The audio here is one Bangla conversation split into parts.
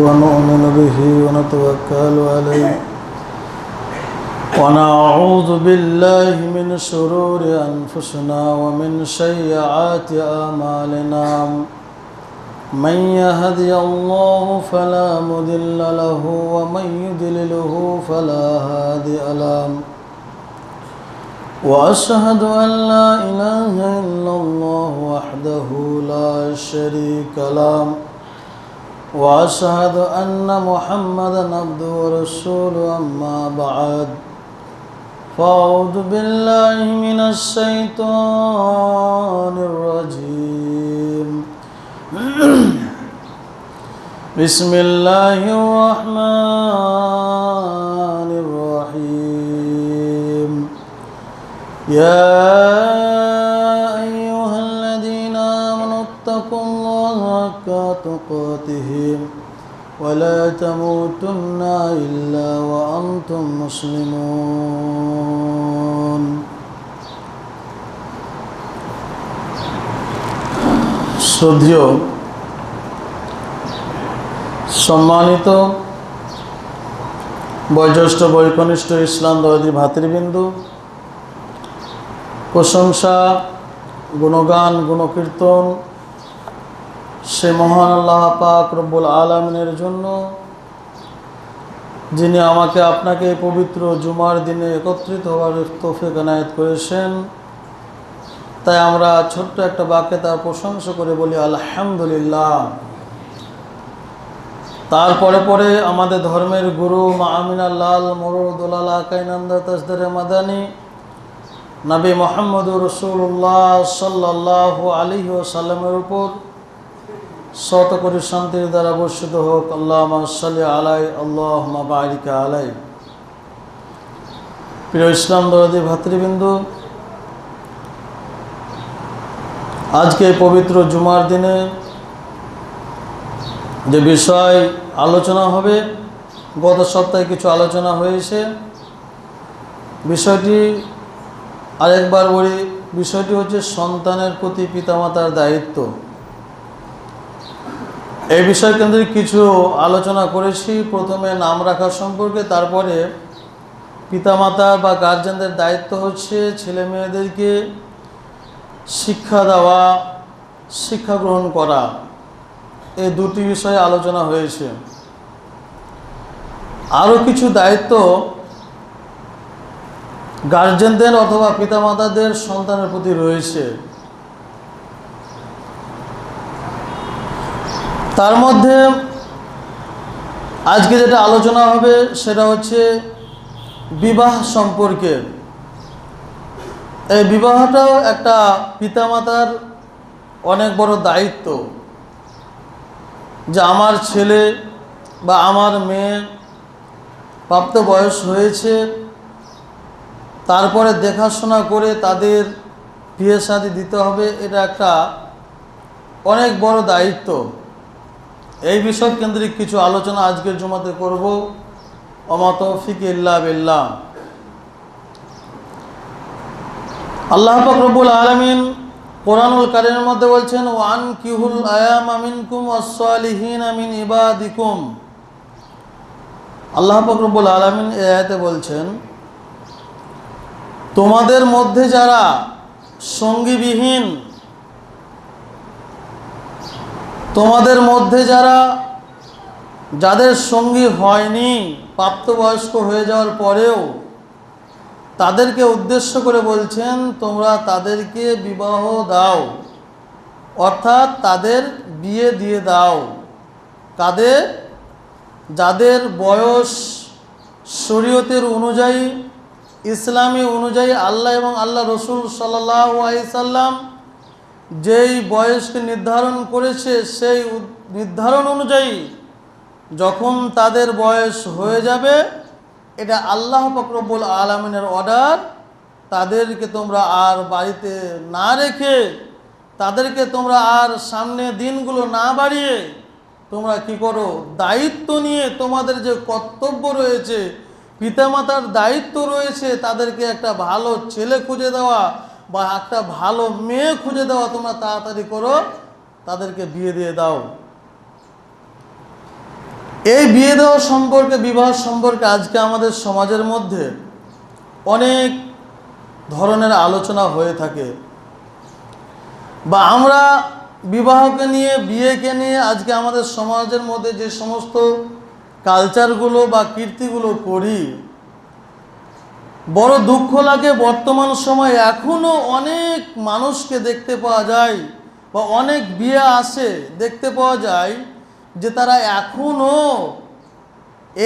ونؤمن به ونتوكل عليه ونعوذ بالله من شرور أنفسنا ومن سيئات أعمالنا من يهدي الله فلا مضل له ومن يضلله فلا هادي له وأشهد أن لا إله إلا الله وحده لا شريك له وأشهد أن محمدا عبده ورسوله أما بعد فأعوذ بالله من الشيطان الرجيم بسم الله الرحمن الرحيم يا أيها الذين آمنوا اتقوا الله حق تقاته ولا تموتن إلا وأنتم مسلمون শ্রদ্ধেয় সম্মানিত বয়োজ্যেষ্ঠ বৈকনিষ্ঠ ইসলাম দরদি ভাতৃবৃন্দ, প্রশংসা গুণগান গুণকীর্তন সে মহান আল্লাহ পাক রব্বুল আলামিনের জন্য, যিনি আমাকে আপনাকে পবিত্র জুমার দিনে একত্রিত হওয়ার তৌফিক এনায়েত করেছেন। তাই আমরা ছোট্ট একটা বাক্যে তার প্রশংসা করে বলি আলহামদুলিল্লাহ। তারপরে পরে আমাদের ধর্মের গুরু মা আমিনা লাল মুরুদুলাল আকাইনন্দা তাজদারে মাদানী নবী মুহাম্মদুর রাসূলুল্লাহ সাল্লাল্লাহু আলাইহি ওয়াসাল্লামের উপর শত কোটি শান্তির দ্বারা বর্ষিত হোক। আল্লাহুম্মা সাল্লি আলাই আল্লাহুম্মা বারিক আলাই। প্রিয় ইসলাম দরদি ভাতৃবৃন্দ, আজকে পবিত্র জুমার দিনে যে বিষয় আলোচনা হবে, গত সপ্তাহে কিছু আলোচনা হয়েছে। বিষয়টি আরেকবার বলি, বিষয়টি হচ্ছে সন্তানের প্রতি পিতামাতার দায়িত্ব। এই বিষয় কেন্দ্রিক কিছু আলোচনা করেছি। প্রথমে নাম রাখা সম্পর্কে, তারপরে পিতামাতা বা গার্জেনদের দায়িত্ব হচ্ছে ছেলে মেয়েদেরকে শিক্ষা দেওয়া, শিক্ষা গ্রহণ করা। এই দুটি বিষয়ে আলোচনা হয়েছে। আরও কিছু দায়িত্ব গার্জেনদের অথবা পিতামাতাদের সন্তানের প্রতি রয়েছে। তার মধ্যে আজকে যেটা আলোচনা হবে সেটা হচ্ছে বিবাহ সম্পর্কে। এই বিবাহটাও একটা পিতামাতার অনেক বড় দায়িত্ব, যে আমার ছেলে বা আমার মেয়ে প্রাপ্ত বয়স হয়েছে, তারপরে দেখাশোনা করে তাদের বিয়ে শাদী দিতে হবে। এটা একটা অনেক বড় দায়িত্ব। এই বিষয় কেন্দ্রিক কিছু আলোচনা আজকের জুমাতে করব। ওমা তৌফিক ইল্লা বিল্লাহ। আল্লাহ পাক রব্বুল আলামিন কোরআনুল কারীমের মধ্যে বলছেন, ওয়ান কিহুল আয়ামা মিনকুম ওয়াস-সালিহিনা মিন ইবাদিকুম। আল্লাহ পাক রব্বুল আলামিন এই আয়াতে বলছেন, তোমাদের মধ্যে যারা সঙ্গীবিহীন, তোমাদের মধ্যে যাদের সঙ্গী হয়নি, প্রাপ্তবয়স্ক হয়ে যাওয়ার পরেও, তাদেরকে উদ্দেশ্য করে বলছেন তোমরা তাদেরকে বিবাহ দাও, অর্থাৎ তাদের বিয়ে দিয়ে দাও। কাদের? যাদের বয়স শরীয়তের অনুযায়ী, ইসলামী অনুযায়ী, আল্লাহ এবং আল্লাহ রসুল সাল্লাল্লাহু আলাইহি সাল্লাম যেই বয়সকে নির্ধারণ করেছে, সেই নির্ধারণ অনুযায়ী যখন তাদের বয়স হয়ে যাবে, এটা আল্লাহ পাক রব্বুল আলামিনের অর্ডার। তাদেরকে তোমরা আর বাড়িতে না রেখে, তাদেরকে তোমরা আর সামনে দিনগুলো না বাড়িয়ে তোমরা কি করো, দায়িত্ব নিয়ে তোমাদের যে কর্তব্য রয়েছে, পিতামাতার দায়িত্ব রয়েছে, তাদেরকে একটা ভালো ছেলে খুঁজে দেওয়া বা একটা ভালো মেয়ে খুঁজে দেওয়া, তোমরা তাড়াতাড়ি করো, তাদেরকে বিয়ে দিয়ে দাও। এই বিয়ে দেওয়া সম্পর্কে, বিবাহ সম্পর্কে আজকে আমাদের সমাজের মধ্যে অনেক ধরনের আলোচনা হয়ে থাকে, বা আমরা বিবাহকে নিয়ে, বিয়েকে নিয়ে আজকে আমাদের সমাজের মধ্যে যে সমস্ত কালচারগুলো বা কীর্তিগুলো করি, বড় দুঃখ লাগে। বর্তমান সময়ে এখনও অনেক মানুষকে দেখতে পাওয়া যায়, বা অনেক বিয়ে আসে দেখতে পাওয়া যায় যে তারা এখনও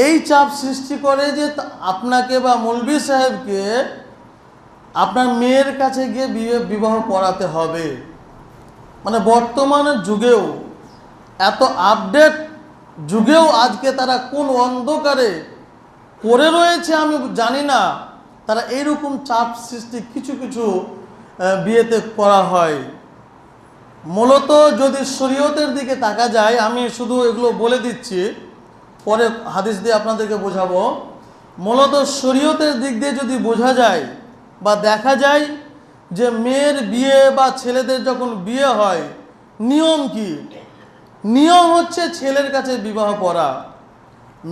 এই চাপ সৃষ্টি করে যে আপনাকে বা মৌলভী সাহেবকে আপনার মেয়ের কাছে গিয়ে বিবাহ পড়াতে হবে। মানে বর্তমানের যুগেও, এত আপডেট যুগেও আজকে তারা কোন অন্ধকারে পড়ে রয়েছে আমি জানি না, তারা এইরকম চাপ সৃষ্টি কিছু কিছু বিয়েতে করা হয়। মূলত যদি শরীয়তের দিকে তাকা যায়, আমি শুধু এগুলো বলে দিচ্ছি, পরে হাদিস দিয়ে আপনাদেরকে বোঝাবো। মূলত শরীয়তের দিক দিয়ে যদি বোঝা যায় বা দেখা যায় যে মেয়ের বিয়ে বা ছেলেদের যখন বিয়ে হয়, নিয়ম কি? নিয়ম হচ্ছে ছেলের কাছে বিবাহ করা,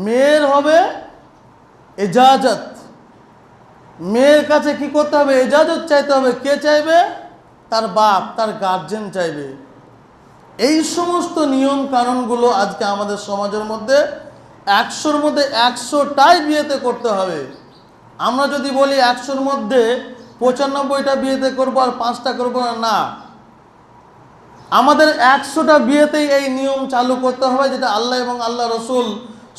মেয়ের হবে এজাজত। মেয়ের কাছে কি করতে হবে? এজাজত চাইতে হবে। কে চাইবে? তার বাপ, তার গার্জেন চাইবে। এই সমস্ত নিয়ম কানুনগুলো আজকে আমাদের সমাজের মধ্যে 100-র মধ্যে 100টাই বিয়েতে করতে হবে। আমরা যদি বলি 100-র মধ্যে 95টা বিয়েতে করবো আর 5টা করবো না, আমাদের 100টা বিয়েতেই এই নিয়ম চালু করতে হবে, যেটা আল্লাহ এবং আল্লাহ রসুল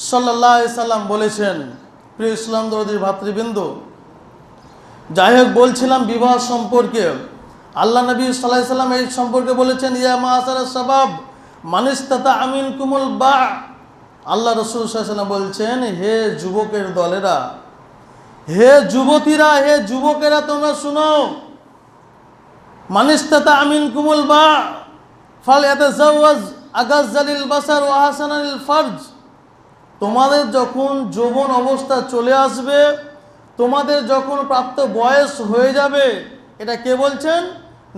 সাল্লাল্লাহু আলাইহি সাল্লাম বলেছেন। প্রিয় ইসলাম দরদি ভাতৃবৃন্দ, যাই হোক, বলছিলাম বিবাহ সম্পর্কে। আল্লাহ নবী সাল্লাল্লাহু আলাইহি সাল্লাম এই সম্পর্কে বলেছেন, ইয়া মাআশারাস শাবাব মান ইসতাতা মিনকুমুল বা। আল্লাহ রসুল সাল্লাল্লাহু আলাইহি সাল্লাম বলছেন, হে যুবকের দলেরা, হে যুবতীরা, হে যুবকেরা, তোমরা শুনো, মান ইসতাতা মিনকুমুল বা ফালইয়াতাজাওয়াজ আগাজ্জালিল বাসার ওয়া আহসানাল ফারজ। তোমাদের যখন যৌবন অবস্থা চলে আসবে, তোমাদের যখন প্রাপ্ত বয়স হয়ে যাবে, এটা কে বলছেন?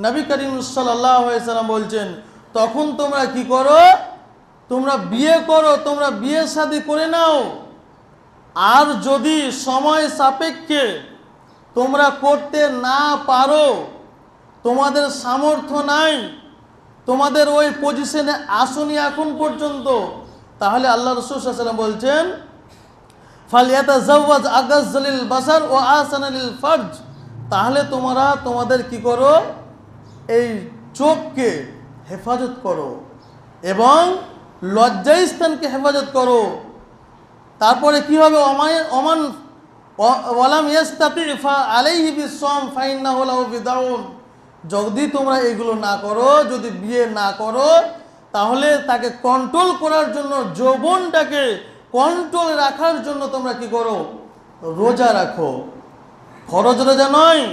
নবী করিম সাল্লাল্লাহু আলাইহি সাল্লাম বলছেন, তখন তোমরা কি করো? তোমরা বিয়ে করো, তোমরা বিয়ে শাদী করে নাও। আর যদি সময় সাপেক্ষে তোমরা করতে না পারো, তোমাদের সামর্থ্য নাই, তোমাদের ওই পজিশনে আসনি এখন পর্যন্ত, তাহলে আল্লাহ রাসূল সাল্লাল্লাহু আলাইহি ওয়াসাল্লাম বলছেন, ফালইয়াতাজাওয়াজ আগাজ্জালিল বাসার ওয়া আহসানাল ফারজ। তাহলে তোমরা তোমাদের কি করো? এই চোখকে হেফাজত করো এবং লজ্জাস্থানকে হেফাজত করো। তারপরে কি হবে? ওমান ওয়ালাম ইয়াস্তাতি ফা আলাইহি বিসসাম ফাইন্নাহু লাহু বিদাউন। যদি তোমরা এগুলো না করো, যদি বিয়ে না করো, তাহলে তাকে কন্ট্রোল করার জন্য, যৌবনটাকে কন্ট্রোল রাখার জন্য তোমরা কি করো? রোজা রাখো। ফরজ রোজা নয়,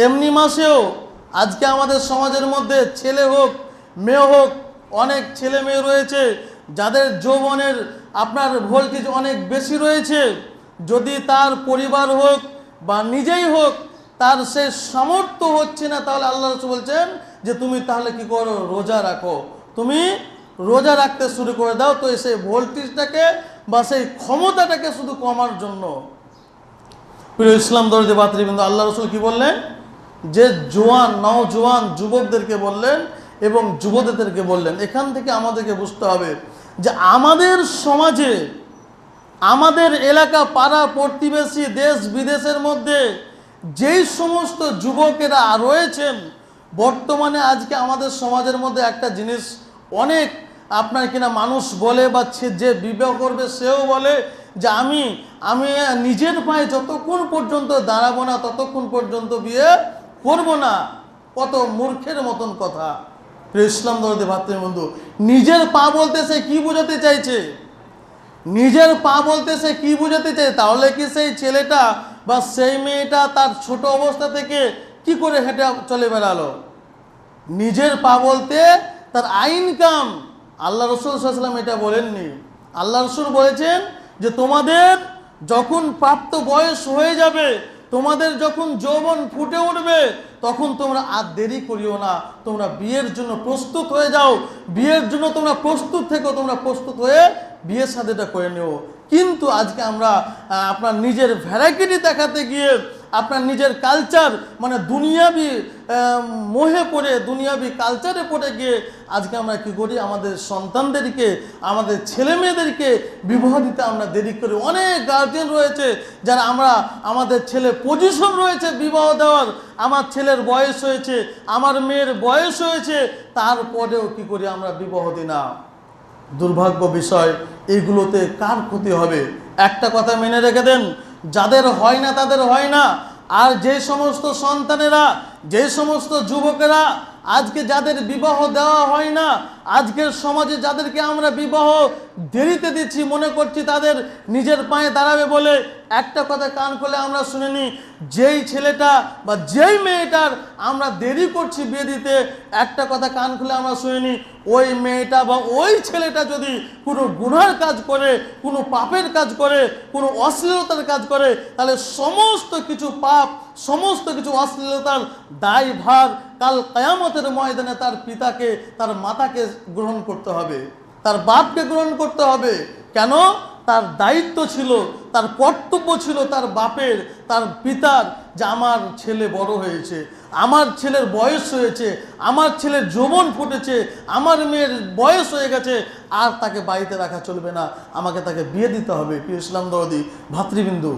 এমনি মাসেও। আজকে আমাদের সমাজের মধ্যে ছেলে হোক মেয়ে হোক, অনেক ছেলে মেয়ে রয়েছে যাদের যৌবনের আপনার ভোল্টেজ অনেক বেশি রয়েছে। যদি তার পরিবার হোক বা নিজেই হোক, তার সে সামর্থ্য হচ্ছে না, তাহলে আল্লাহ রাসূল বলছেন যে তুমি তাহলে কি করো? রোজা রাখো। তুমি রোজা রাখতে শুরু করে দাও, তো সেই ভোল্টেজটাকে বা সেই ক্ষমতাটাকে শুধু কমার জন্য। প্রিয় ইসলাম দরদি ভাতৃবৃন্দ, আল্লাহ রাসূল কি বললেন? যে জোয়ান নওজোয়ান যুবকদেরকে বললেন এবং যুবতীদেরকে বললেন। এখান থেকে আমাদেরকে বুঝতে হবে যে আমাদের সমাজে, আমাদের এলাকা, পাড়া প্রতিবেশী, দেশ বিদেশের মধ্যে যেই সমস্ত যুবকেরা রয়েছেন, বর্তমানে আজকে আমাদের সমাজের মধ্যে একটা জিনিস অনেক আপনার কিনা মানুষ বলে, বা যে বিবাহ করবে সেও বলে যে আমি নিজের পায়ে যতক্ষণ পর্যন্ত দাঁড়াবো না, ততক্ষণ পর্যন্ত বিয়ে করবো না। কত মূর্খের মতন কথা। প্রিয় ইসলাম দরদি ভাতৃবৃন্দ, নিজের পা বলতে সে কি বোঝাতে চাইছে? নিজের পা বলতে সে কি বোঝাতে চাই? তাহলে কি সেই ছেলেটা বা সেই মেয়েটা তার ছোট অবস্থা থেকে কি করে হেঁটে চলে বেড়ালো? নিজের পা বলতে তার ইনকাম। আল্লাহ রাসূল সাল্লাল্লাহু আলাইহি ওয়াসাল্লাম এটা বলেননি। আল্লাহ রাসূল বলেছেন যে তোমাদের যখন প্রাপ্ত বয়স হয়ে যাবে, তোমাদের যখন যৌবন ফুটে উঠবে, তখন তোমরা আর দেরি করিও না, তোমরা বিয়ের জন্য প্রস্তুত হয়ে যাও। বিয়ের জন্য তোমরা প্রস্তুত থেকো, তোমরা প্রস্তুত হয়ে বিয়ে শাদীটা করে নেব। কিন্তু আজকে আমরা আপনার নিজের ভ্যারাইটি দেখাতে গিয়ে, আপনার নিজের কালচার মানে দুনিয়াবি মোহে পড়ে, দুনিয়াবি কালচারে পড়ে গিয়ে আজকে আমরা কি করি, আমাদের সন্তানদেরকে, আমাদের ছেলে মেয়েদেরকে বিবাহ দিতে আমরা দেরি করি। অনেক গার্জিয়ান রয়েছে যারা আমাদের ছেলে পজিশন রয়েছে বিবাহ দেওয়ার, আমার ছেলের বয়স হয়েছে, আমার মেয়ের বয়স হয়েছে, তারপরেও কি করি আমরা বিবাহ দিই না। দুর্ভাগ্য বিষয়, এইগুলোতে কার ক্ষতি হবে? একটা কথা মেনে রেখে দেন, যাদের হয় না তাদের হয় না। আর যে সমস্ত সন্তানেরা, যে সমস্ত যুবকেরা আজকে যাদের বিবাহ দেওয়া হয় না, আজকের সমাজে যাদেরকে আমরা বিবাহ দেরিতে দিচ্ছি, মনে করছি তাদের নিজের পায়ে দাঁড়াবে বলে, একটা কথা কান খুলে আমরা শুনে নিই, যেই ছেলেটা বা যেই মেয়েটার আমরা দেরি করছি বিয়ে দিতে, একটা কথা কান খুলে আমরা শুনে নিই, ওই মেয়েটা বা ওই ছেলেটা যদি কোনো গুনার কাজ করে, কোনো পাপের কাজ করে, কোনো অশ্লীলতার কাজ করে, তাহলে সমস্ত কিছু পাপ, সমস্ত কিছু অশ্লীলতার দায়ভার কাল কিয়ামতের ময়দানে তার পিতাকে, তার মাতাকে গ্রহণ করতে হবে, তার বাপকে গ্রহণ করতে হবে। কেন? তার দায়িত্ব ছিল, তার কর্তব্য ছিল তার বাপের, তার পিতার, যে আমার ছেলে বড় হয়েছে, আমার ছেলের বয়স হয়েছে, আমার ছেলের যৌবন ফুটেছে, আমার মেয়ের বয়স হয়ে গেছে, আর তাকে বাড়িতে রাখা চলবে না, আমাকে তাকে বিয়ে দিতে হবে। প্রিয় ইসলাম দরদি ভাতৃবৃন্দু,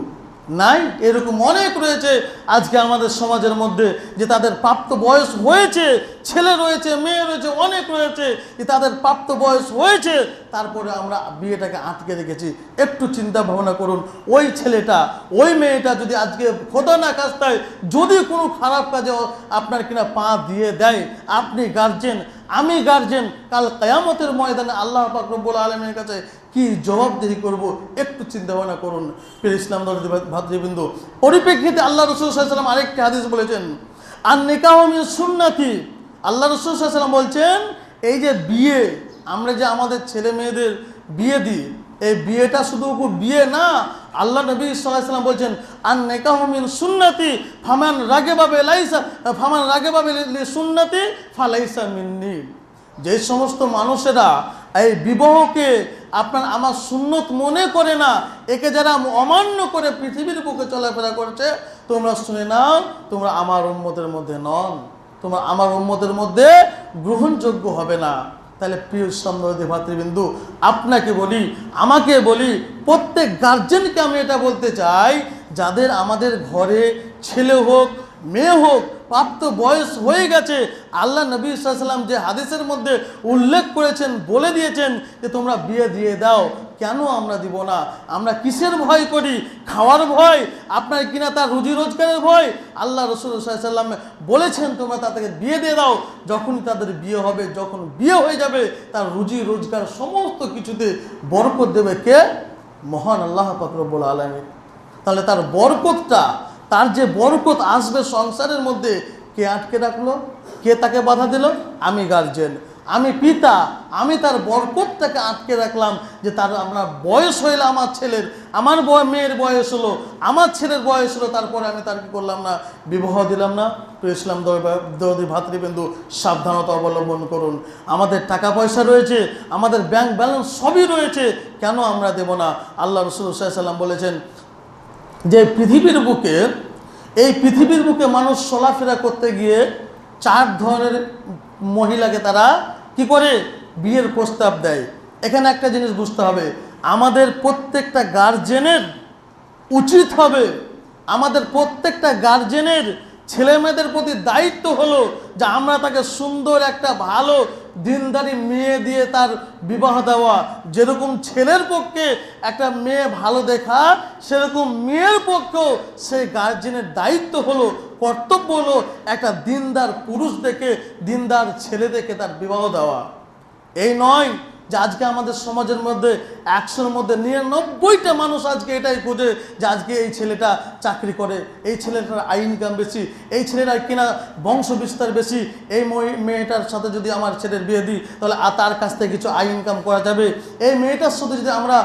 নাই এরকম অনেক রয়েছে আজকে আমাদের সমাজের মধ্যে, যে তাদের প্রাপ্ত বয়স হয়েছে, ছেলে রয়েছে, মেয়ে রয়েছে, অনেক রয়েছে, যে তাদের প্রাপ্ত বয়স হয়েছে, তারপরে আমরা বিয়েটাকে আটকে রেখেছি। একটু চিন্তা ভাবনা করুন, ওই ছেলেটা, ওই মেয়েটা যদি আজকে খোদা না খাস্তায় যদি কোনো খারাপ কাজে আপনার কিনা পা দিয়ে দেয়, আপনি গার্জেন, আমি গার্জেন, কাল কিয়ামতের ময়দানে আল্লাহ পাক রব্বুল আলামিনের কাছে কি জবাবদিহি করব? একটু চিন্তা ভাবনা করুন। প্রিয় ইসলাম দরদি ভাতৃবৃন্দু, পরিপ্রেক্ষিতে আল্লাহ রাসূল সাল্লাল্লাহু আলাইহি ওয়াসাল্লাম আরেকটি হাদিস বলেছেন, আর নিকাহু মিন সুন্নতি। আল্লাহ রাসূল সাল্লাল্লাহু আলাইহি ওয়াসাল্লাম বলছেন, এই যে বিয়ে, আমরা যে আমাদের ছেলে মেয়েদের বিয়ে দিই, এই বিয়েটা শুধু বিয়ে না, আল্লাহ নবী সাল্লাল্লাহু আলাইহি ওয়াসাল্লাম বলছেন, আন নিকাহু মিন সুন্নতি ফামান রাগিবা লিসুন্নতি ফালাইসা মিন্নি। যে সমস্ত মানুষেরা এই বিবাহকে আমার সুন্নত মনে করে না, একে যারা অমান্য করে পৃথিবীর বুকে চলাফেরা করছে, তোমরা শুনে নাও, তোমরা আমার উম্মতের মধ্যে নন, তোমরা আমার উম্মতের মধ্যে গ্রহণযোগ্য হবে না। তাহলে প্রিয় ইসলাম দরদি ভাতৃবৃন্দু, আপনাকে বলি, আমাকে বলি, প্রত্যেক গার্জেনকে আমি এটা বলতে চাই, যাদের আমাদের ঘরে ছেলে হোক মেয়ে হোক প্রাপ্ত বয়স হয়ে গেছে, আল্লাহ নবী সাল্লাল্লাহু আলাইহি ওয়াসাল্লাম যে হাদিসের মধ্যে উল্লেখ করেছেন, বলে দিয়েছেন যে তোমরা বিয়ে দিয়ে দাও। কেন আমরা দিব না? আমরা কিসের ভয় করি? খাওয়ার ভয়, আপনার কিনা তার রুজি রোজগারের ভয়? আল্লাহ রাসূল সাল্লাল্লাহু আলাইহি ওয়াসাল্লাম বলেছেন তোমরা তাদেরকে বিয়ে দিয়ে দাও। যখনই তাদের বিয়ে হবে, যখন বিয়ে হয়ে যাবে, তার রুজি রোজগার সমস্ত কিছুতে বরকত দেবে কে? মহান আল্লাহ পাক রব্বুল আলামিন। তাহলে তার বরকতটা, তার যে বরকত আসবে সংসারের মধ্যে, কে আটকে রাখলো? কে তাকে বাধা দিল? আমি গার্জেন, আমি পিতা, আমি তার বরকতটাকে আটকে রাখলাম। যে তার আমরা বয়স হইলো, আমার ছেলের, আমার মেয়ের বয়স হলো, আমার ছেলের বয়স হলো, তারপরে আমি তার কি করলাম না? বিবাহ দিলাম না। তো ইসলাম দরদি ভাতৃবৃন্দু, সাবধানতা অবলম্বন করুন। আমাদের টাকা পয়সা রয়েছে, আমাদের ব্যাংক ব্যালেন্স সবই রয়েছে, কেন আমরা দেব না? আল্লাহ রাসূল সাল্লাল্লাহু আলাইহি ওয়াসাল্লাম বলেছেন যে এই পৃথিবীর বুকে মানুষ চলাফেরা করতে গিয়ে 4 ধরনের মহিলাকে তারা কি করে? বিয়ের প্রস্তাব দেয়। এখানে একটা জিনিস বুঝতে হবে, আমাদের প্রত্যেকটা গার্জেনের উচিত হবে, আমাদের প্রত্যেকটা গার্জেনের ছেলে মেয়েদের প্রতি দায়িত্ব হলো যে আমরা তাকে সুন্দর একটা ভালো দিনদারি মেয়ে দিয়ে তার বিবাহ দেওয়া। যেরকম ছেলের পক্ষে একটা মেয়ে ভালো দেখা, সেরকম মেয়ের পক্ষেও সেই গার্জেনের দায়িত্ব হলো, কর্তব্য হলো একটা দিনদার পুরুষ দেখে, দিনদার ছেলে দেখে তার বিবাহ দেওয়া। এই নয় যে আজকে আমাদের সমাজের মধ্যে 100-র মধ্যে 99টা মানুষ আজকে এটাই খোঁজে যে আজকে এই ছেলেটা চাকরি করে, এই ছেলেটার আয় ইনকাম বেশি, এই ছেলেটার কিনা বংশ বিস্তার বেশি, এই মেয়েটার সাথে যদি আমার ছেলের বিয়ে দিই তাহলে তার কাছ থেকে কিছু আয় ইনকাম করা যাবে, এই মেয়েটার সাথে যদি আমরা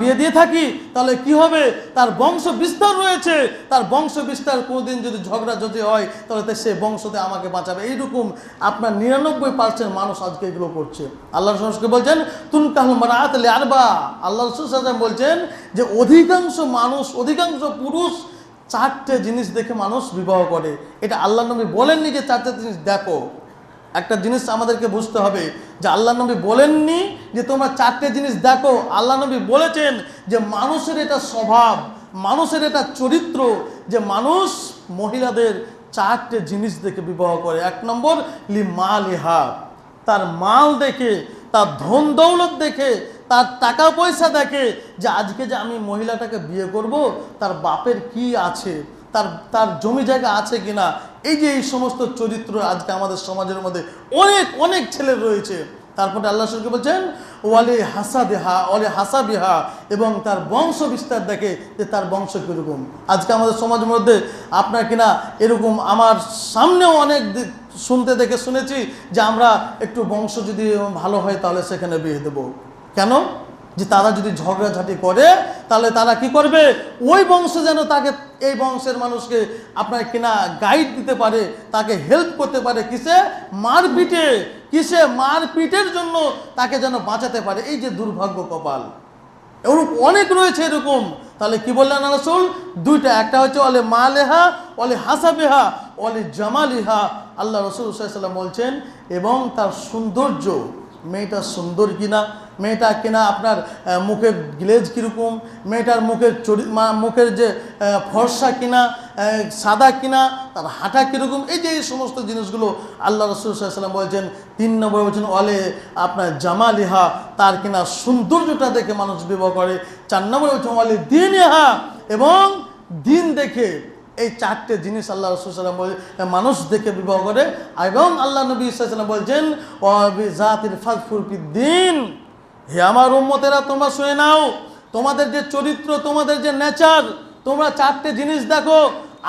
বিয়ে দিয়ে থাকি তাহলে কি হবে? তার বংশ বিস্তার রয়েছে, তার বংশ বিস্তার কোনোদিন যদি ঝগড়া যদি হয় তাহলে সে বংশতে আমাকে বাঁচাবে। এইরকম আপনার 99% মানুষ আজকে এগুলো করছে। আল্লাহ রাসূল বলছেন তুনকাহুল মারআত লিআরবা। আল্লাহ রাসূল সাল্লাল্লাহু আলাইহি ওয়াসাল্লাম বলছেন যে অধিকাংশ মানুষ, অধিকাংশ পুরুষ চারটে জিনিস দেখে মানুষ বিবাহ করে। এটা আল্লাহ নবী বলেননি যে চারটে জিনিস দেখো। একটা জিনিস আমাদেরকে বুঝতে হবে যে আল্লাহ নবী বলেননি যে তোমরা চারটে জিনিস দেখো। আল্লাহ নবী বলেছেন যে মানুষের এটা স্বভাব, মানুষের এটা চরিত্র যে মানুষ মহিলাদের চারটে জিনিস দেখে বিবাহ করে। এক নম্বর লি মালিহা, তার মাল দেখে, তার ধন দৌলত দেখে, তার টাকা পয়সা দেখে যে আজকে যে আমি মহিলাটাকে বিয়ে করব তার বাপের কি আছে, তার তার জমি জায়গা আছে কিনা। এই যে এই সমস্ত চরিত্র আজকে আমাদের সমাজের মধ্যে অনেক অনেক ছেলে রয়েছে। তারপরে আল্লাহ রাসূল বলছেন ওয়ালি হাসাবিহা, ওয়ালি হাসাবিহা, এবং তার বংশ বিস্তার দেখে যে তার বংশ কীরকম। আজকে আমাদের সমাজের মধ্যে আপনার কিনা এরকম আমার সামনেও অনেক শুনেছি যে আমরা একটু বংশ যদি ভালো হয় তাহলে সেখানে বিয়ে দেবো। কেন? যে তারা যদি ঝগড়াঝাটি করে তাহলে তারা কি করবে, ওই বংশ যেন তাকে, এই বংশের মানুষকে আপনার কিনা গাইড দিতে পারে, তাকে হেল্প করতে পারে কিসে, মারপিটে, কিসে মারপিটের জন্য তাকে যেন বাঁচাতে পারে। এই যে দুর্ভাগ্য কপাল, এরকম অনেক রয়েছে এরকম। তাহলে কি বললেন রাসূল? দুইটা, একটা হচ্ছে অলে মালেহা, অলে হাসাবেহা, অলে জামালিহা। আল্লাহ রাসূল সাল্লাল্লাহু আলাইহি ওয়াসাল্লাম বলছেন এবং তার সৌন্দর্য, মেয়েটা সুন্দর কিনা, মেয়েটা কিনা আপনার মুখের গ্লেজ কীরকম, মেয়েটার মুখের যে ফর্সা কিনা, সাদা কিনা, তার হাঁটা কীরকম, এই যে এই সমস্ত জিনিসগুলো আল্লাহ রাসূল সাল্লাল্লাহু আলাইহি ওয়াসাল্লাম বলছেন। 3 নম্বর বলছেন অলে আপনার জামালিহা, তার কিনা সৌন্দর্যটা দেখে মানুষ বিবাহ করে। 4 নম্বর বলছেন অলে দিনহা, এবং দিন দেখে। এই চারটে জিনিস আল্লাহ রাসূল সাল্লাল্লাহু আলাইহি ওয়াসাল্লাম মানুষ দেখে বিবাহ করে। এবং আল্লাহ নবী সাল্লাল্লাহু আলাইহি ওয়াসাল্লাম বলছেন ওয়াবিজাতিল ফাযফুর ফিদ্দিন, হে আমার উম্মতেরা তোমরা শুনে নাও, তোমাদের যে চরিত্র, তোমাদের যে নেচার, তোমরা চারটে জিনিস দেখো।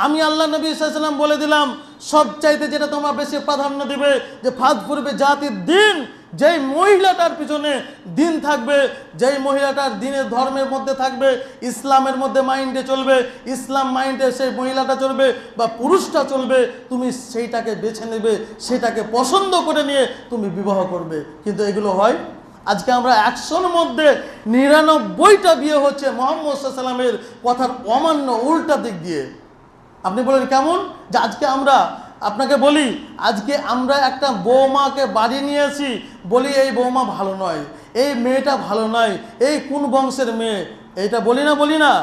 আমি আল্লাহ নবী সাল্লাল্লাহু আলাইহি ওয়াসাল্লাম বলে দিলাম সবচাইতে যেটা তোমরা বেশি প্রাধান্য দিবে যে ফাযফুর বিজাতিদ দিন, যেই মহিলাটার পিছনে দিন থাকবে, যেই মহিলাটার দিনের ধর্মের মধ্যে থাকবে, ইসলামের মধ্যে মাইন্ডে চলবে, ইসলাম মাইন্ডে সেই মহিলাটা চলবে বা পুরুষটা চলবে, তুমি সেইটাকে বেছে নেবে, সেটাকে পছন্দ করে নিয়ে তুমি বিবাহ করবে। কিন্তু এগুলো হয় আজকে আমরা 100-র মধ্যে 99টা বিয়ে হচ্ছে মুহাম্মদ সাল্লাল্লাহু আলাইহি ওয়াসাল্লামের কথার অমান্য, উল্টা দিক দিয়ে। আপনি বলেন কেমন? যে আজকে আমরা, আপনাকে বলি, আজকে আমরা একটা বৌমাকে বাড়ি নিয়ে আসি, বলি এই বৌমা ভালো নয়, এই মেয়েটা ভালো নয়, এই কোন বংশের মেয়ে, এইটা বলি না।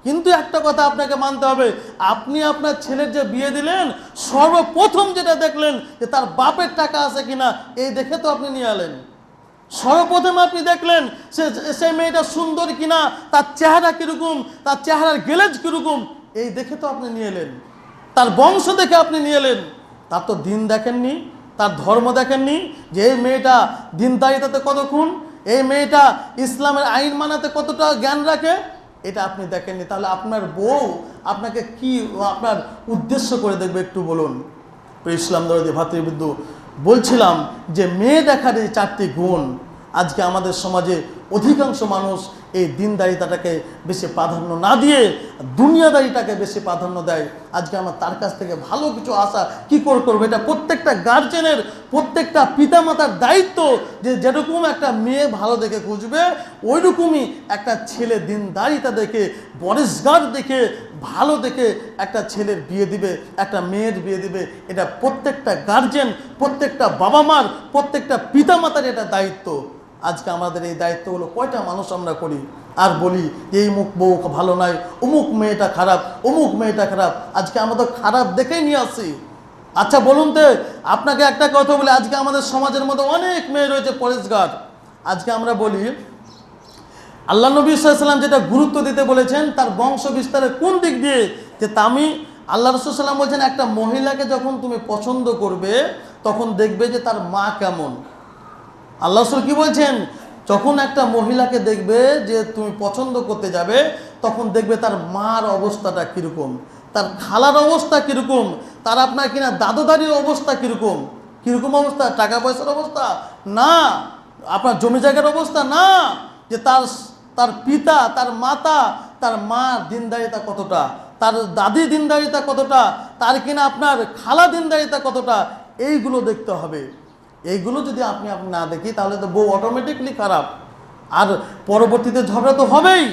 কিন্তু একটা কথা আপনাকে মানতে হবে, আপনি আপনার ছেলের যে বিয়ে দিলেন সর্বপ্রথম যেটা দেখলেন যে তার বাপের টাকা আছে কিনা, এই দেখে তো আপনি নিয়ে এলেন। সর্বপ্রথম আপনি দেখলেন সেই মেয়েটা সুন্দর কিনা, তার চেহারা কীরকম, তার চেহারার গ্লেজ কীরকম, এই দেখে তো আপনি নিয়ে এলেন। তার বংশ দেখে আপনি নিয়ে এলেন। তার তো দিন দেখেননি, তার ধর্ম দেখেননি, যে এই মেয়েটা দিনদারিতাতে কতক্ষণ, এই মেয়েটা ইসলামের আইন মানাতে কতটা জ্ঞান রাখে, এটা আপনি দেখেননি। তাহলে আপনার বউ আপনাকে কি আপনার উদ্দেশ্য করে দেখবে একটু বলুন। ইসলাম দরদি ভাতৃবৃন্দ, বলছিলাম যে মেয়ে দেখার এই চারটি গুণ আজকে আমাদের সমাজে অধিকাংশ মানুষ এই দিনদারিতাটাকে বেশি প্রাধান্য না দিয়ে দুনিয়াদারিটাকে বেশি প্রাধান্য দেয়। আজকে আমার তার কাছ থেকে ভালো কিছু আশা কী করে করবো, এটা প্রত্যেকটা গার্জেনের, প্রত্যেকটা পিতামাতার দায়িত্ব যে যেরকম একটা মেয়ে ভালো দেখে খুঁজবে, ওই রকমই একটা ছেলে দিনদারিতা দেখে, পরেশগার দেখে, ভালো দেখে একটা ছেলের বিয়ে দিবে, একটা মেয়ের বিয়ে দিবে। এটা প্রত্যেকটা গার্জেন, প্রত্যেকটা বাবা মার, প্রত্যেকটা পিতামাতার এটা দায়িত্ব। আজকে আমাদের এই দায়িত্বগুলো কয়টা মানুষ আমরা করি আর বলি এই মুখ বউ ভালো নয়, অমুক মেয়েটা খারাপ, অমুক মেয়েটা খারাপ। আজকে আমরা তো খারাপ দেখেই নিয়ে আসি। আচ্ছা বলুন তো, আপনাকে একটা কথা বলি, আজকে আমাদের সমাজের মধ্যে অনেক মেয়ে রয়েছে পরেশগার। আজকে আমরা বলি আল্লাহ নবী সাল্লাল্লাহু আলাইহি ওয়াসাল্লাম যেটা গুরুত্ব দিতে বলেছেন তার বংশ বিস্তারের কোন দিক দিয়ে, যে আমি আল্লাহ রাসূল সাল্লাল্লাহু আলাইহি ওয়াসাল্লাম বলছেন একটা মহিলাকে যখন তুমি পছন্দ করবে তখন দেখবে যে তার মা কেমন। আল্লাহ রাসূল কি বলছেন, যখন একটা মহিলাকে দেখবে যে তুমি পছন্দ করতে যাবে তখন দেখবে তার মার অবস্থাটা কীরকম, তার খালার অবস্থা কীরকম, তার আপনার কিনা দাদুদারির অবস্থা কীরকম। কীরকম অবস্থা? টাকা পয়সার অবস্থা না, আপনার জমি জায়গার অবস্থা না, যে তার পিতা, তার মাতা, তার মা দিনদারিতা কতটা, তার দাদি দিনদারিতা কতটা, তার কিনা আপনার খালা দিনদারিতা কতটা, এইগুলো দেখতে হবে। এইগুলো যদি আপনি না দেখি তাহলে তো বউ অটোমেটিকলি খারাপ, আর পরবর্তীতে ঝগড়া তো হবেই।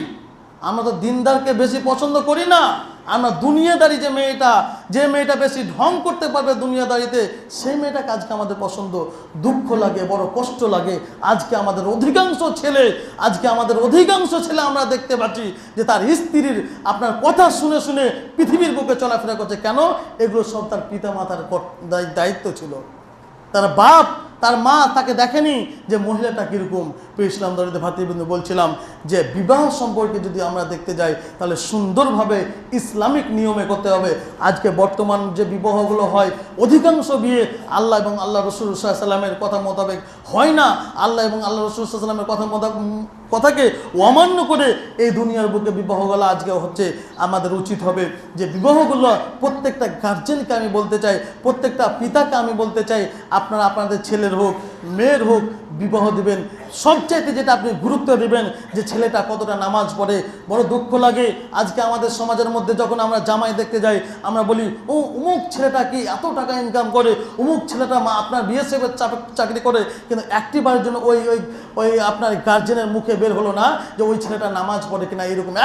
আমরা তো দিনদারকে বেশি পছন্দ করি না, আমরা দুনিয়াদারি যে মেয়েটা বেশি ঢং করতে পারবে দুনিয়াদারিতে, সেই মেয়েটাকে আজকে আমাদের পছন্দ। দুঃখ লাগে, বড় কষ্ট লাগে। আজকে আমাদের অধিকাংশ ছেলে আমরা দেখতে পাচ্ছি যে তার স্ত্রীর আপনার কথা শুনে শুনে পৃথিবীর বুকে চলাফেরা করছে। কেন? এগুলো সব তার পিতা মাতার দায়িত্ব ছিল। তার বাপ, তার মা তাকে দেখেনি যে মহিলাটা কীরকম। প্রিয় ইসলাম দরিদ্র ভাতৃবৃন্দ, বলছিলাম যে বিবাহ সম্পর্কে যদি আমরা দেখতে যাই তাহলে সুন্দরভাবে ইসলামিক নিয়মে করতে হবে। আজকে বর্তমান যে বিবাহগুলো হয়, অধিকাংশ বিয়ে আল্লাহ এবং আল্লাহ রসুল সাল্লাল্লাহু আলাইহি ওয়াসাল্লামের কথা মোতাবেক হয় না। আল্লাহ এবং আল্লাহ রসুল সাল্লাল্লাহু আলাইহি ওয়াসাল্লামের কথাকে অমান্য করে এই দুনিয়ার বুকে বিবাহগুলো আজকে হচ্ছে। আমাদের উচিত হবে যে বিবাহগুলো প্রত্যেকটা গার্জেনকে আমি বলতে চাই, প্রত্যেকটা পিতাকে আমি বলতে চাই, আপনারা আপনাদের ছেলের হোক মেয়ের হোক বিবাহ দিবেন। সবচাইতে যেটা আপনি গুরুত্ব দিবেন যে ছেলেটা কতটা নামাজ পড়ে। বড় দুঃখ লাগে আজকে আমাদের সমাজের মধ্যে যখন আমরা জামাই দেখতে যাই, আমরা বলি ও অমুক ছেলেটা কি এত টাকা ইনকাম করে, অমুক ছেলেটা আপনার বিএসএফের চাকরি করে, কিন্তু একটিবারের জন্য ওই আপনার গার্জেনের মুখে বের হলো না যে ওই ছেলেটা নামাজ পড়ে কিনা। এরকম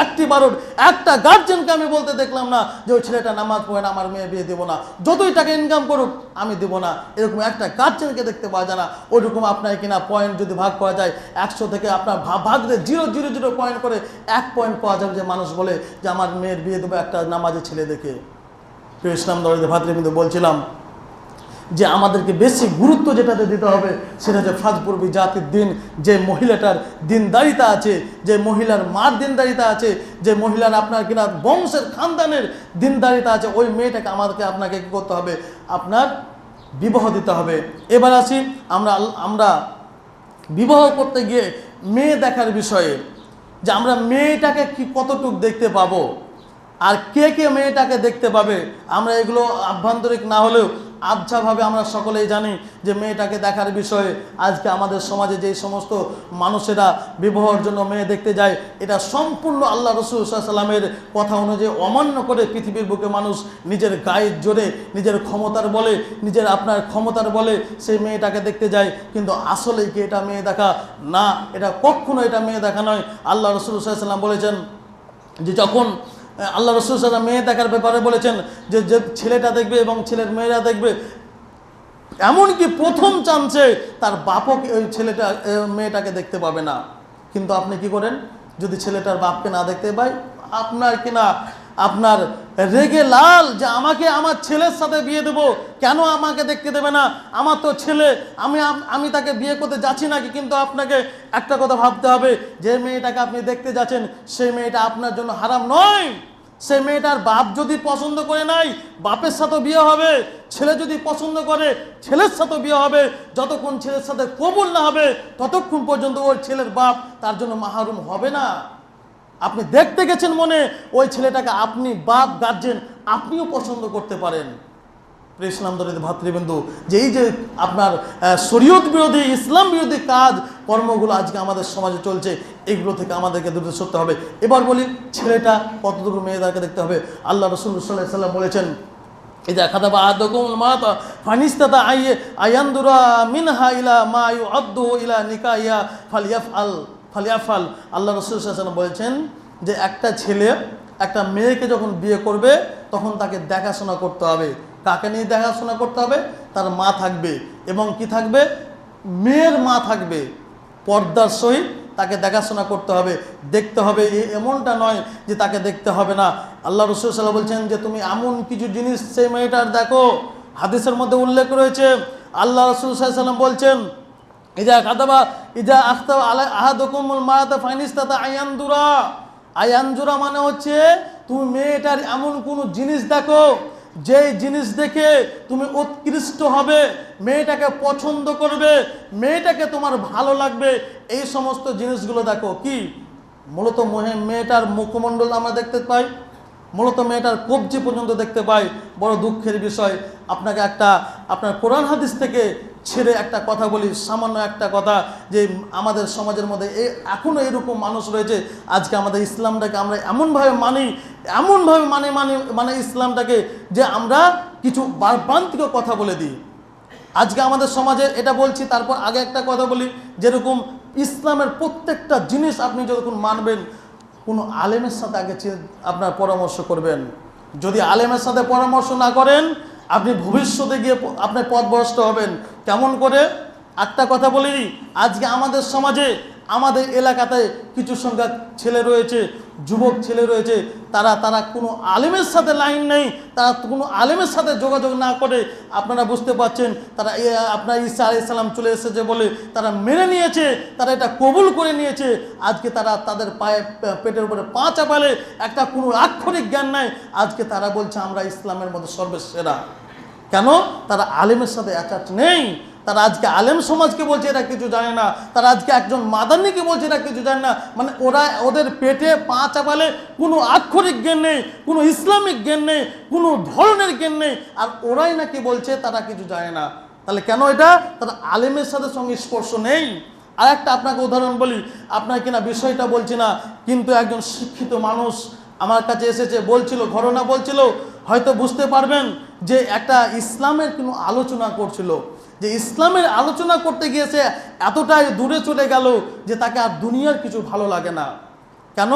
একটা গার্জেনকে আমি বলতে দেখলাম না যে ওই ছেলেটা নামাজ পড়ে না, আমার মেয়ে বিয়ে দেবো না, যতই টাকা ইনকাম করুক আমি দেবো না। এরকম একটা গার্জেনকে দেখতে পাওয়া যায় না। ওইরকম আপনার কিনা পয়েন্ট যদি ভাগ করা যায় 100 থেকে আপনার ভাগলে 0.00 পয়েন্ট করে 1 পয়েন্ট পাওয়া যাবে যে মানুষ বলে যে আমার মেয়ের বিয়ে দেবো একটা নামাজের ছেলে দেখে। প্রিয় ইসলাম দরিদ্র ভাতৃবৃন্দ, বলছিলাম যে আমাদেরকে বেশি গুরুত্ব যেটাতে দিতে হবে সেটা হচ্ছে ফাজপুরবি জাতির দিন। যে মহিলাটার দিনদারিতা আছে, যে মহিলার মার দিনদারিতা আছে, যে মহিলার আপনার কিনা বংশের খানদানের দিনদারিতা আছে, ওই মেয়েটাকে আপনাকে কী করতে হবে? আপনার বিবাহ দিতে হবে। এবার আসি আমরা বিবাহ করতে গিয়ে মেয়ে দেখার বিষয়ে, যে আমরা মেয়েটাকে কতটুকু দেখতে পাবো আর কে মেয়েটাকে দেখতে পাবে। আমরা এগুলো আভ্যন্তরিক না হলেও আবছাভাবে আমরা সকলেই জানি যে মেয়েটাকে দেখার বিষয়ে আজকে আমাদের সমাজে যেই সমস্ত মানুষেরা বিবাহের জন্য মেয়ে দেখতে যায়, এটা সম্পূর্ণ আল্লাহ রসুল সাল্লাল্লাহু আলাইহি ওয়াসাল্লামের কথা অনুযায়ী অমান্য করে পৃথিবীর বুকে মানুষ নিজের গায়ের জোরে, নিজের ক্ষমতার বলে সেই মেয়েটাকে দেখতে যায়। কিন্তু আসলে কি এটা মেয়ে দেখা? না, এটা কখনো এটা মেয়ে দেখা নয়। আল্লাহ রসুল সাল্লাল্লাহু আলাইহি ওয়াসাল্লাম বলেছেন যে যখন আল্লাহ রসুল সাল্লাল্লাহু আলাইহি ওয়াসাল্লাম মেয়ে দেখার ব্যাপারে বলেছেন যে ছেলেটা দেখবে এবং ছেলের মেয়েরা দেখবে, এমনকি প্রথম চান্সে তার বাপও ওই মেয়েটাকে দেখতে পাবে না। কিন্তু আপনি কি করেন? যদি ছেলেটার বাপকে না দেখতে পাই, আপনার রেগে লাল যে আমাকে আমার ছেলের সাথে বিয়ে দেবো, কেন আমাকে দেখতে দেবে না? আমার তো ছেলে, আমি তাকে বিয়ে করতে যাচ্ছি নাকি? কিন্তু আপনাকে একটা কথা ভাবতে হবে, যে মেয়েটাকে আপনি দেখতে যাচ্ছেন সেই মেয়েটা আপনার জন্য হারাম নয়। সেই মেয়েটার বাপ যদি পছন্দ করে নাই, বাপের সাথে বিয়ে হবে। ছেলে যদি পছন্দ করে, ছেলের সাথে বিয়ে হবে। যতক্ষণ ছেলের সাথে কবুল না হবে ততক্ষণ পর্যন্ত ওই ছেলের বাপ তার জন্য মাহরুম হবে না। আপনি দেখতে গেছেন মনে, ওই ছেলেটাকে আপনি বাপ গার্জেন আপনিও পছন্দ করতে পারেন। প্রিয় ইসলাম দরিদ্র ভাতৃবৃন্দ, যে এই যে আপনার শরীয়ত বিরোধী, ইসলাম বিরোধী কাজ কর্মগুলো আজকে আমাদের সমাজে চলছে, এগুলো থেকে আমাদেরকে দূরে সরতে হবে। এবার বলি ছেলেটা কতটুকু মেয়েদেরকে দেখতে হবে। আল্লাহ রসুল সাল্লাল্লাহু আলাইহি ওয়াসাল্লাম বলেছেন, ইযা খাতাবা আহাদুকুমুল মারাতা ফানিস্তাতা আয়ানদুরা মিনহা ইলা মা ইউআদ্দু ইলা নিকাহিয়া ফালিয়াফাল। আল্লাহ রসুল সাল্লাল্লাহু আলাইহি ওয়াসাল্লাম বলেছেন যে একটা ছেলে একটা মেয়েকে যখন বিয়ে করবে তখন তাকে দেখাশোনা করতে হবে। কাকে নিয়ে দেখাশোনা করতে হবে? তার মা থাকবে, এবং কি থাকবে? মেয়ের মা থাকবে। পর্দার সহিত তাকে দেখাশোনা করতে হবে, দেখতে হবে। এমনটা নয় যে তাকে দেখতে হবে না। আল্লাহ রাসূল সাল্লাল্লাহু আলাইহি ওয়াসাল্লাম বলছেন যে তুমি এমন কিছু জিনিস সেই মেয়েটার দেখো, হাদিসের মধ্যে উল্লেখ রয়েছে। আল্লাহ রাসূল সাল্লাল্লাহু আলাইহি ওয়াসাল্লাম বলছেন ইজা আখতাবা আহাদুকুমুল মারাতা ফাইনিস্তাতা আয়ানজুরা মানে হচ্ছে তুমি মেয়েটার এমন কোনো জিনিস দেখো যেই জিনিস দেখে তুমি উৎকৃষ্ট হবে, মেয়েটাকে পছন্দ করবে, মেয়েটাকে তোমার ভালো লাগবে। এই সমস্ত জিনিসগুলো দেখো। কি মূলত মেয়েটার মুখমণ্ডল আমরা দেখতে পাই, মূলত মেয়েটার কবজি পর্যন্ত দেখতে পাই। বড় দুঃখের বিষয়। আপনাকে আপনার কোরআন হাদিস থেকে ছেড়ে একটা কথা বলি, সামান্য একটা কথা, যে আমাদের সমাজের মধ্যে এখনও এরকম মানুষ রয়েছে। আজকে আমাদের ইসলামটাকে আমরা এমনভাবে মানে ইসলামটাকে যে আমরা কিছু বারবান্তিক কথা বলে দিই। আজকে আমাদের সমাজে এটা বলছি, তারপর আগে একটা কথা বলি, যেরকম ইসলামের প্রত্যেকটা জিনিস আপনি যখন মানবেন, কোনো আলেমের সাথে আগে আপনার পরামর্শ করবেন। যদি আলেমের সাথে পরামর্শ না করেন, আপনি ভবিষ্যতে গিয়ে আপনি পথভ্রষ্ট হবেন। কেমন করে? একটা কথা বলি, আজকে আমাদের সমাজে, আমাদের এলাকাতে কিছু সংখ্যক ছেলে রয়েছে, যুবক ছেলে রয়েছে, তারা কোনো আলেমের সাথে লাইন নেই, তারা কোনো আলেমের সাথে যোগাযোগ না করে, আপনারা বুঝতে পারছেন, তারা আপনার ঈসা আলাইহিস সালাম চলে এসেছে বলে তারা মেনে নিয়েছে, তারা এটা কবুল করে নিয়েছে। আজকে তারা তাদের পায়ে পেটের উপরে পা চাপালে একটা কোনো আক্ষরিক জ্ঞান নাই, আজকে তারা বলছে আমরা ইসলামের মধ্যে সর্বসেরা। কেন? তারা আলেমের সাথে অ্যাটাচ নেই। তারা আজকে আলেম সমাজকে বলছে এরা কিছু জানে না, তারা আজকে একজন মাদানিকে বলছে এরা কিছু জানে না। মানে ওদের পেটে পা চাপালে কোনো আক্ষরিক জ্ঞান নেই, কোনো ইসলামিক জ্ঞান নেই, কোনো ধরনের জ্ঞান নেই, আর ওরাই নাকি বলছে তারা কিছু জানে না। তাহলে কেন এটা? তারা আলেমের সাথে সংস্পর্শ নেই। আর একটা আপনাকে উদাহরণ বলি, আপনার কিনা বিষয়টা বলছি না, কিন্তু একজন শিক্ষিত মানুষ আমার কাছে এসেছে, বলছিল, ঘটনা বলছিল, হয়তো বুঝতে পারবেন, যে একটা ইসলামের কোনো আলোচনা করছিল, যে ইসলামের আলোচনা করতে গিয়েছে এতটাই দূরে চলে গেল যে তাকে আর দুনিয়ার কিছু ভালো লাগে না। কেন?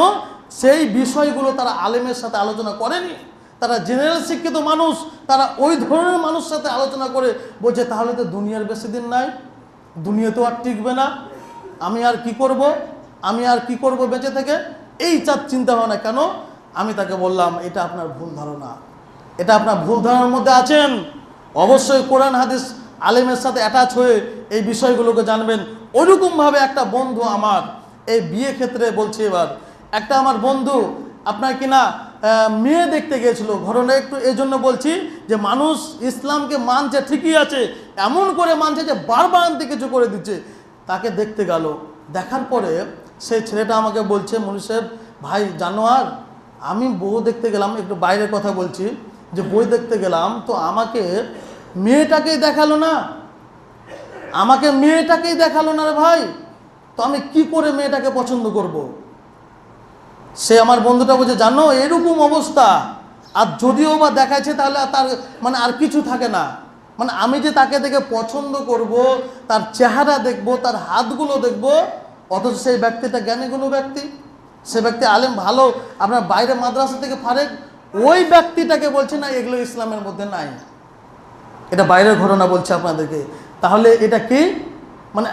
সেই বিষয়গুলো তারা আলেমের সাথে আলোচনা করেনি। তারা জেনারেল শিক্ষিত মানুষ, তারা ওই ধরনের মানুষের সাথে আলোচনা করে বলছে তাহলে তো দুনিয়ার বেশি দিন নাই, দুনিয়া তো আর টিকবে না, আমি আর কি করব বেঁচে থেকে, এই চিন্তা ভাবনা। কেন? আমি তাকে বললাম এটা আপনার ভুল ধারণা, এটা আপনার ভুল ধারণার মধ্যে আছেন। অবশ্যই কোরআন হাদিস আলেমের সাথে অ্যাটাচ হয়ে এই বিষয়গুলোকে জানবেন। ওইরকমভাবে একটা বন্ধু আমার এই বিয়ে ক্ষেত্রে বলছে, এবার একটা আমার বন্ধু আপনার কিনা মেয়ে দেখতে গিয়েছিল। ঘটনা একটু এই জন্য বলছি যে মানুষ ইসলামকে মানছে ঠিকই আছে, এমন করে মানছে যে বারবার আনতে কিছু করে দিচ্ছে। তাকে দেখতে গেল, দেখার পরে সেই ছেলেটা আমাকে বলছে, মুনি সাহেব ভাই জানো, আর আমি বউ দেখতে গেলাম, একটু বাইরের কথা বলছি, যে বই দেখতে গেলাম তো আমাকে মেয়েটাকেই দেখালো না, রে ভাই, তো আমি কি করে মেয়েটাকে পছন্দ করব? সে আমার বন্ধুটা বলছে জানো এরকম অবস্থা, আর যদিও বা দেখাচ্ছে তাহলে তার মানে আর কিছু থাকে না, মানে আমি যে তাকে দেখে পছন্দ করব, তার চেহারা দেখব, তার হাতগুলো দেখব, অথচ সেই ব্যক্তিটা জ্ঞানীগুলো ব্যক্তি, সে ব্যক্তি আলেম ভালো, আপনার বাইরে মাদ্রাসা থেকে ফারেক, ওই ব্যক্তিটাকে বলছে না এগুলো ইসলামের মধ্যে নাই। এটা বাইরের ঘটনা বলছে আপনাদেরকে। তাহলে এটা কি? মানে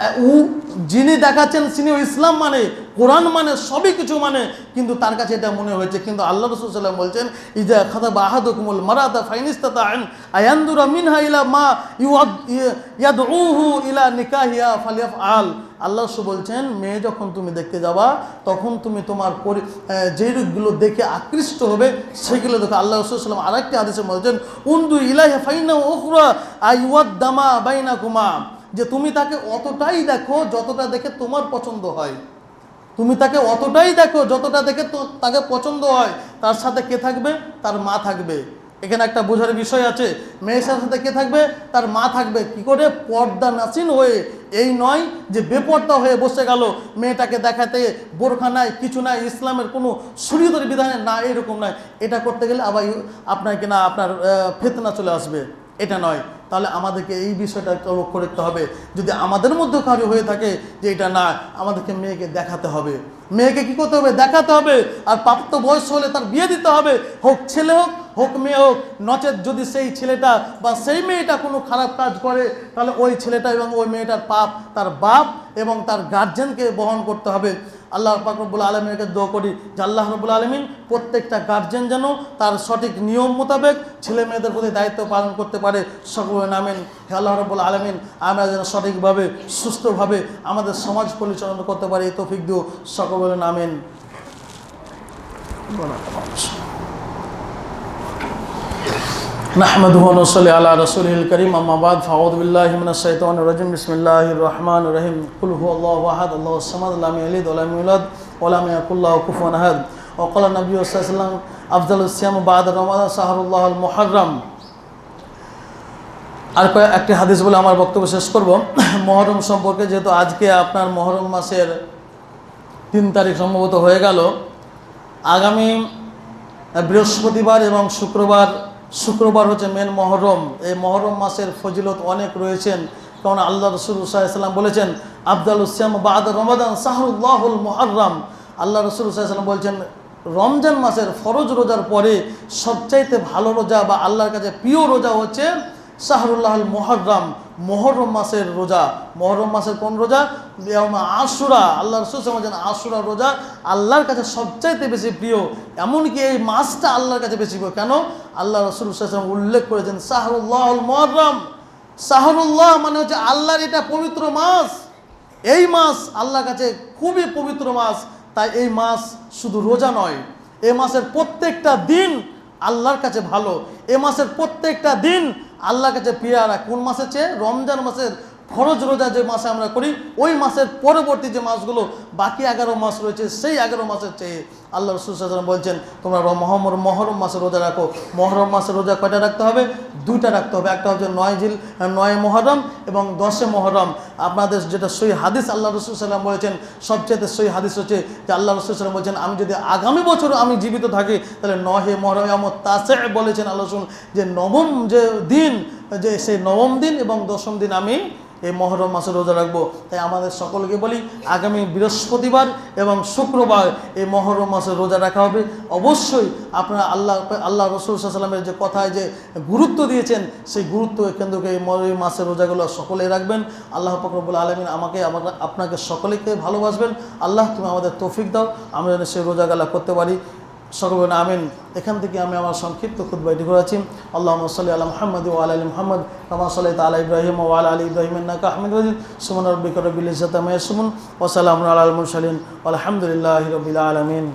যিনি দেখাচ্ছেন তিনিও ইসলাম মানে, কোরআন মানে, সবই কিছু মানে, কিন্তু তার কাছে এটা মনে হয়েছে। কিন্তু আল্লাহ রাসূল সাল্লাল্লাহু আলাইহি ওয়াসাল্লাম বলছেন ইজা খাতাবা আহাদুকুমুল মারাতা ফাইনিস্তাতাআন আয়ানদুরা মিনহা ইলা মা ইয়াদউহু ইলা নিকাহিয়া ফালিয়াফআল। আল্লাহ রাসূল বলছেন মেয়ে যখন তুমি দেখতে যাবা তখন তুমি তোমার যেই রূপগুলো দেখে আকৃষ্ট হবে সেগুলো দেখো। আল্লাহ রাসূল সাল্লাল্লাহু আলাইহি ওয়াসাল্লাম আরেকটি হাদিসে বলছেন উনদু ইলাইহা ফাইন্না উখরা আইওয়াদ্দামা বাইনাকুমা, যে তুমি তাকে অতটাই দেখো যতটা দেখে তোমার পছন্দ হয়, তুমি তাকে অতটাই দেখো যতটা দেখে তাকে পছন্দ হয়। তার সাথে কে থাকবে? তার মা থাকবে। এখানে একটা বোঝার বিষয় আছে, মেয়ের সাথে কে থাকবে? তার মা থাকবে। কি করে? পর্দা নাসিন হয়ে, এই নয় যে বেপর্দা হয়ে বসে গেল, মেয়েটাকে দেখাতে বোরখা নাই, কিছু নাই, ইসলামের কোনো শরীয়তের বিধানে না, এরকম নয়। এটা করতে গেলে আবার আপনার কিনা আপনার ফিতনা চলে আসবে, এটা নয়। তাহলে আমাদেরকে এই বিষয়টা লক্ষ্য রাখতে হবে। যদি আমাদের মধ্যে কারো হয়ে থাকে যে এটা না, আমাদেরকে মেয়েকে দেখাতে হবে, মেয়েকে কি করতে হবে? দেখাতে হবে। আর প্রাপ্ত বয়স হলে তার বিয়ে দিতে হবে, হোক ছেলে হোক মেয়ে হোক। নচেত যদি সেই ছেলেটা বা সেই মেয়েটা কোনো খারাপ কাজ করে, তাহলে ওই ছেলেটা এবং ওই মেয়েটার পাপ তার বাপ এবং তার গার্জেনকে বহন করতে হবে। আল্লাহ পাক রব্বুল আলামিনকে দোয়া করি যে আল্লাহ রব্বুল আলামিন প্রত্যেকটা গার্জেন যেন তার সঠিক নিয়ম মোতাবেক ছেলে মেয়েদের প্রতি দায়িত্ব পালন করতে পারে। সকলে নামেন। হে আল্লাহ রব্বুল আলামিন, আমরা যেন সঠিকভাবে সুস্থভাবে আমাদের সমাজ পরিচালনা করতে পারি, এই তৌফিক দিও। সকলে নামেন। নাহমাদুহু ওয়া নুসাল্লি আলা রাসূলিল কারীম, আম্মা বাদ, ফাউযু বিল্লাহি মিনাশ শাইতানির রাজিম, বিসমিল্লাহির রহমানির রহিম। কুল হুয়াল্লাহু আহাদ, আল্লাহুস সামাদ, লাম ইয়ালিদ ওয়া লাম ইউলাদ ওয়া লাম ইয়াকুল লাহু কুফুয়ান আহাদ। ওয়া ক্বালা নবী সাল্লাল্লাহু আলাইহি ওয়াসাল্লাম আফদালুস সিয়াম বা'দা রমাদান শাহরুল্লাহুল মুহাররম। আর একটি হাদিস বলে আমার বক্তব্য শেষ করব মুহররম সম্পর্কে। যেহেতু আজকে আপনার মুহররম মাসের 3 তারিখ সম্ভবত হয়ে গেল, আগামী বৃহস্পতিবার এবং শুক্রবার শুক্রবার হচ্ছে মেন মহরম। এই মহরম মাসের ফজিলত অনেক রয়েছেন, কারণ আল্লাহ রসুল সাল্লাল্লাহু বলেছেন আফদালুস সিয়াম বা'দা রমাদান শাহরুল্লাহুল মুহররম। আল্লাহ রসুল সাল্লাল্লাহু বলছেন রমজান মাসের ফরজ রোজার পরে সবচাইতে ভালো রোজা বা আল্লাহর কাছে প্রিয় রোজা হচ্ছে শাহরুল্লাহুল মুহররম, মহরম মাসের রোজা। মহরম মাসের কোন রোজা? আশুরা। আল্লাহ রসুল বলছেন আশুরা রোজা আল্লাহর কাছে সবচাইতে বেশি প্রিয়। এমনকি এই মাসটা আল্লাহর কাছে বেশি প্রিয়। কেন? আল্লাহ রসুল উল্লেখ করেছেন শাহরুল্লাহুল মুহররম। শাহরুল্লাহ মানে হচ্ছে আল্লাহর এটা পবিত্র মাস। এই মাস আল্লাহর কাছে খুবই পবিত্র মাস। তাই এই মাস শুধু রোজা নয়, এই মাসের প্রত্যেকটা দিন আল্লাহর কাছে ভালো। এ মাসের প্রত্যেকটা দিন আল্লাহর কাছে পেয়ারা। কোন মাসের চেয়ে? রমজান মাসের ফরজ রোজা যে মাসে আমরা করি, ওই মাসের পরবর্তী যে মাসগুলো বাকি 11 মাস রয়েছে, সেই 11 মাসের চেয়ে আল্লাহ রাসূল সাল্লাল্লাহু আলাইহি ওয়াসাল্লাম বলছেন তোমরা মহরম মাসে রোজা রাখো। মহরম মাসে রোজা কয়টা রাখতে হবে? 2টা রাখতে হবে। একটা হচ্ছে 9 মুহররম এবং 10 মুহররম। আপনাদের যেটা সহিহ হাদিস আল্লাহ রাসূল সাল্লাল্লাহু আলাইহি ওয়াসাল্লাম বলেছেন, সবচেয়ে সহিহ হাদিস হচ্ছে যে আল্লাহ রাসূল সাল্লাল্লাহু আলাইহি ওয়াসাল্লাম বলছেন আমি যদি আগামী বছর আমি জীবিত থাকি তাহলে 9 মুহররম এবং তাসে বলেছেন আল্লাহ রাসূল যে নবম যে দিন, যে সেই নবম দিন এবং 10ম দিন আমি এই মহরম মাসে রোজা রাখবো। তাই আমাদের সকলকে বলি আগামী বৃহস্পতিবার এবং শুক্রবার এই মহরম মাসে রোজা রাখা হবে। অবশ্যই আপনারা আল্লাহ রসুল সাল্লাল্লাহু আলাইহি ওয়াসাল্লামের যে কথায় যে গুরুত্ব দিয়েছেন, সেই গুরুত্ব কেন্দ্রকে এই মহরম মাসের রোজাগুলো সকলেই রাখবেন। আল্লাহ পাক রব্বুল আলামিন আপনাকে সকলেকে ভালোবাসবেন। আল্লাহ তুমি আমাদের তৌফিক দাও, আমরা যেন সেই রোজাগুলো করতে পারি। সকলে আমিন। এখান থেকে আমি আমার সংক্ষিপ্ত খুতবা এটি করেছি। আল্লাহুম্মা সাল্লি আলা মুহাম্মাদ ওয়া আলা আলি মুহাম্মাদ কামা সাল্লাইতা আলা ইব্রাহিম ওয়া আলা আলি ইব্রাহিম ইন্নাকা হামিদুম মাজিদ। সুবহানা রাব্বিকা রাব্বিল ইজ্জাতি আম্মা ইয়াসিফুন ওয়া সালামুন আলাল মুরসালিন ওয়া আলহামদুলিল্লাহি রাব্বিল আলামিন।